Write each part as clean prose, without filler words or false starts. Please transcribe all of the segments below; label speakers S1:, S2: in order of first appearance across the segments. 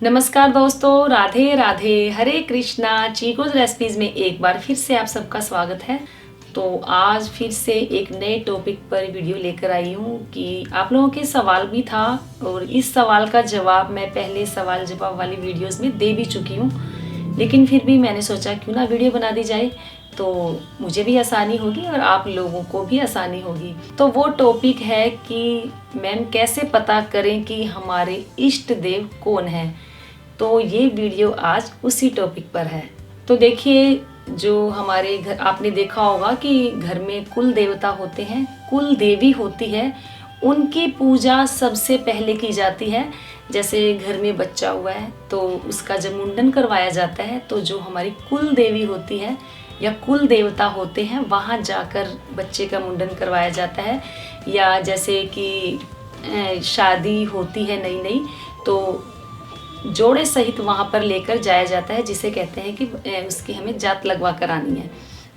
S1: नमस्कार दोस्तों, राधे राधे, हरे कृष्णा। चीकोज रेसिपीज में एक बार फिर से आप सबका स्वागत है। तो आज फिर से एक नए टॉपिक पर वीडियो लेकर आई हूँ कि आप लोगों के सवाल भी था और इस सवाल का जवाब मैं पहले सवाल जवाब वाली वीडियोस में दे भी चुकी हूँ, लेकिन फिर भी मैंने सोचा क्यों ना वीडियो बना दी जाए, तो मुझे भी आसानी होगी और आप लोगों को भी आसानी होगी। तो वो टॉपिक है कि मैम कैसे पता करें कि हमारे इष्ट देव कौन है। तो ये वीडियो आज उसी टॉपिक पर है। तो देखिए, जो हमारे घर आपने देखा होगा कि घर में कुल देवता होते हैं, कुल देवी होती है, उनकी पूजा सबसे पहले की जाती है। जैसे घर में बच्चा हुआ है तो उसका जब मुंडन करवाया जाता है तो जो हमारी कुल देवी होती है या कुल देवता होते हैं वहाँ जाकर बच्चे का मुंडन करवाया जाता है। या जैसे कि शादी होती है नई नई तो जोड़े सहित वहाँ पर लेकर जाया जाता है, जिसे कहते हैं कि उसकी हमें जात लगवा कर आनी है।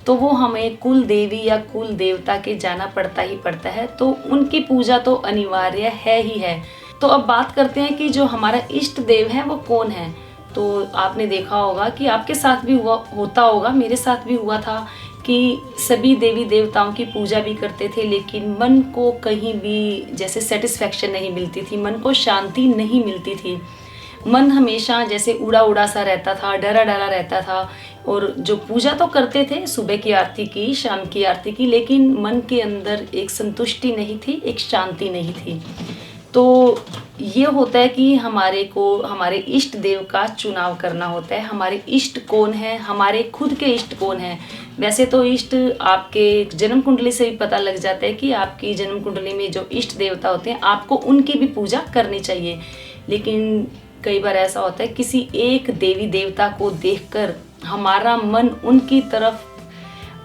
S1: तो वो हमें कुल देवी या कुल देवता के जाना पड़ता ही पड़ता है, तो उनकी पूजा तो अनिवार्य है ही है। तो अब बात करते हैं कि जो हमारा इष्ट देव है वो कौन है। तो आपने देखा होगा कि आपके साथ भी होता होगा, मेरे साथ भी हुआ था कि सभी देवी देवताओं की पूजा भी करते थे, लेकिन मन को कहीं भी जैसे सेटिस्फेक्शन नहीं मिलती थी, मन को शांति नहीं मिलती थी। मन हमेशा जैसे उड़ा उड़ा सा रहता था, डरा डरा रहता था। और जो पूजा तो करते थे, सुबह की आरती की, शाम की आरती की, लेकिन मन के अंदर एक संतुष्टि नहीं थी, एक शांति नहीं थी। तो ये होता है कि हमारे को हमारे इष्ट देव का चुनाव करना होता है। हमारे इष्ट कौन है, हमारे खुद के इष्ट कौन है। वैसे तो इष्ट आपके जन्म कुंडली से भी पता लग जाता है कि आपकी जन्म कुंडली में जो इष्ट देवता होते हैं आपको उनकी भी पूजा करनी चाहिए। लेकिन कई बार ऐसा होता है किसी एक देवी देवता को देखकर हमारा मन उनकी तरफ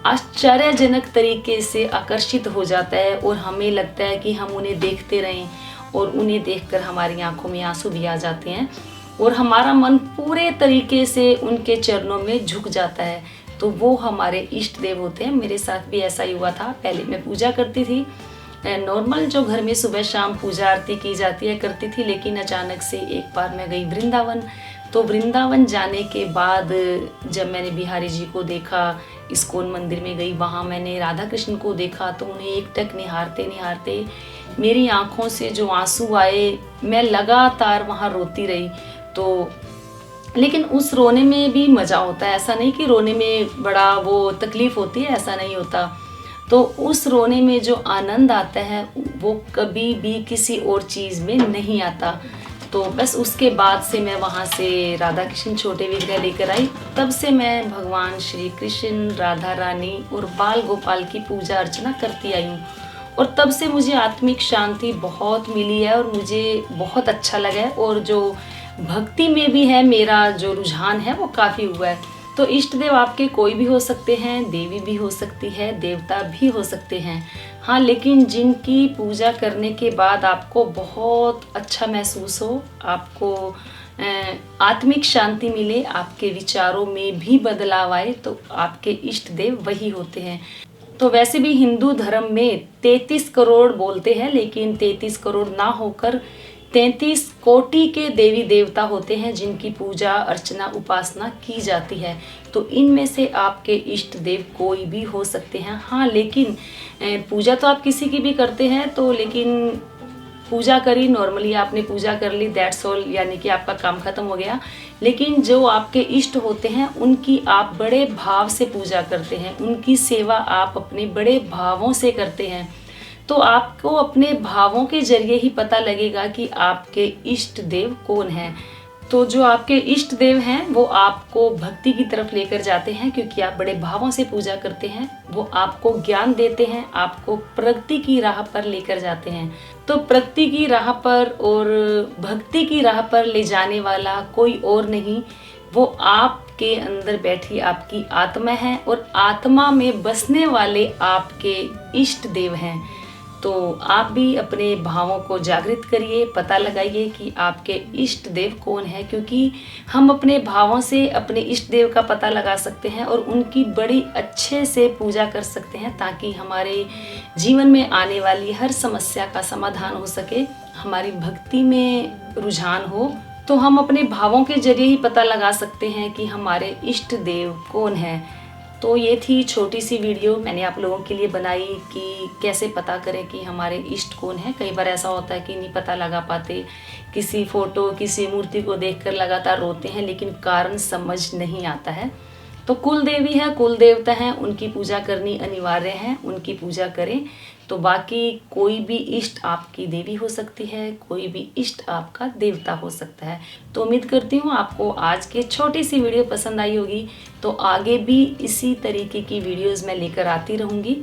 S1: आश्चर्यजनक तरीके से आकर्षित हो जाता है और हमें लगता है कि हम उन्हें देखते रहें, और उन्हें देखकर हमारी आंखों में आंसू भी आ जाते हैं और हमारा मन पूरे तरीके से उनके चरणों में झुक जाता है। तो वो हमारे इष्ट देव होते हैं। मेरे साथ भी ऐसा ही हुआ था। पहले मैं पूजा करती थी नॉर्मल, जो घर में सुबह शाम पूजा आरती की जाती है करती थी, लेकिन अचानक से एक बार मैं गई वृंदावन। तो वृंदावन जाने के बाद जब मैंने बिहारी जी को देखा, इस्कॉन मंदिर में गई, वहाँ मैंने राधा कृष्ण को देखा, तो उन्हें एकटक निहारते निहारते मेरी आंखों से जो आंसू आए, मैं लगातार वहाँ रोती रही। तो लेकिन उस रोने में भी मज़ा होता है, ऐसा नहीं कि रोने में बड़ा वो तकलीफ़ होती है, ऐसा नहीं होता। तो उस रोने में जो आनंद आता है वो कभी भी किसी और चीज़ में नहीं आता। तो बस उसके बाद से मैं वहाँ से राधा कृष्ण छोटे विग्रह लेकर आई। तब से मैं भगवान श्री कृष्ण, राधा रानी और बाल गोपाल की पूजा अर्चना करती आई हूँ, और तब से मुझे आत्मिक शांति बहुत मिली है और मुझे बहुत अच्छा लगा है। और जो भक्ति में भी है मेरा जो रुझान है वो काफ़ी हुआ है। तो इष्ट देव आपके कोई भी हो सकते हैं, देवी भी हो सकती है, देवता भी हो सकते हैं। हाँ, लेकिन जिनकी पूजा करने के बाद आपको बहुत अच्छा महसूस हो, आपको आत्मिक शांति मिले, आपके विचारों में भी बदलाव आए, तो आपके इष्ट देव वही होते हैं। तो वैसे भी हिंदू धर्म में 33 करोड़ बोलते हैं, लेकिन 33 करोड़ ना होकर 33 कोटि के देवी देवता होते हैं जिनकी पूजा अर्चना उपासना की जाती है। तो इनमें से आपके इष्ट देव कोई भी हो सकते हैं। हाँ, लेकिन पूजा तो आप किसी की भी करते हैं, तो लेकिन पूजा करी, नॉर्मली आपने पूजा कर ली, दैट्स ऑल, यानी कि आपका काम खत्म हो गया। लेकिन जो आपके इष्ट होते हैं उनकी आप बड़े भाव से पूजा करते हैं, उनकी सेवा आप अपने बड़े भावों से करते हैं। तो आपको अपने भावों के जरिए ही पता लगेगा कि आपके इष्ट देव कौन हैं। तो जो आपके इष्ट देव हैं वो आपको भक्ति की तरफ लेकर जाते हैं, क्योंकि आप बड़े भावों से पूजा करते हैं। वो आपको ज्ञान देते हैं, आपको प्रगति की राह पर लेकर जाते हैं। तो प्रगति की राह पर और भक्ति की राह पर ले जाने वाला कोई और नहीं, वो आपके अंदर बैठी आपकी आत्मा है, और आत्मा में बसने वाले आपके इष्ट देव हैं। तो आप भी अपने भावों को जागृत करिए, पता लगाइए कि आपके इष्ट देव कौन है, क्योंकि हम अपने भावों से अपने इष्ट देव का पता लगा सकते हैं और उनकी बड़ी अच्छे से पूजा कर सकते हैं, ताकि हमारे जीवन में आने वाली हर समस्या का समाधान हो सके, हमारी भक्ति में रुझान हो, तो हम अपने भावों के जरिए ही पता लगा सकते हैं कि हमारे इष्ट देव कौन है। तो ये थी छोटी सी वीडियो मैंने आप लोगों के लिए बनाई कि कैसे पता करें कि हमारे इष्ट कौन है। कई बार ऐसा होता है कि नहीं पता लगा पाते, किसी फोटो किसी मूर्ति को देखकर लगातार रोते हैं लेकिन कारण समझ नहीं आता है। तो कुल देवी है, कुल देवता हैं, उनकी पूजा करनी अनिवार्य है, उनकी पूजा करें। तो बाकी कोई भी इष्ट आपकी देवी हो सकती है, कोई भी इष्ट आपका देवता हो सकता है। तो उम्मीद करती हूँ आपको आज की छोटी सी वीडियो पसंद आई होगी। तो आगे भी इसी तरीके की वीडियोज़ मैं लेकर आती रहूँगी।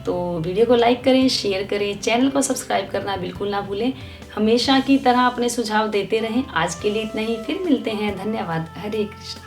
S1: तो वीडियो को लाइक करें, शेयर करें, चैनल को सब्सक्राइब करना बिल्कुल ना भूलें। हमेशा की तरह अपने सुझाव देते रहें। आज के लिए इतना ही, फिर मिलते हैं। धन्यवाद। हरे कृष्ण।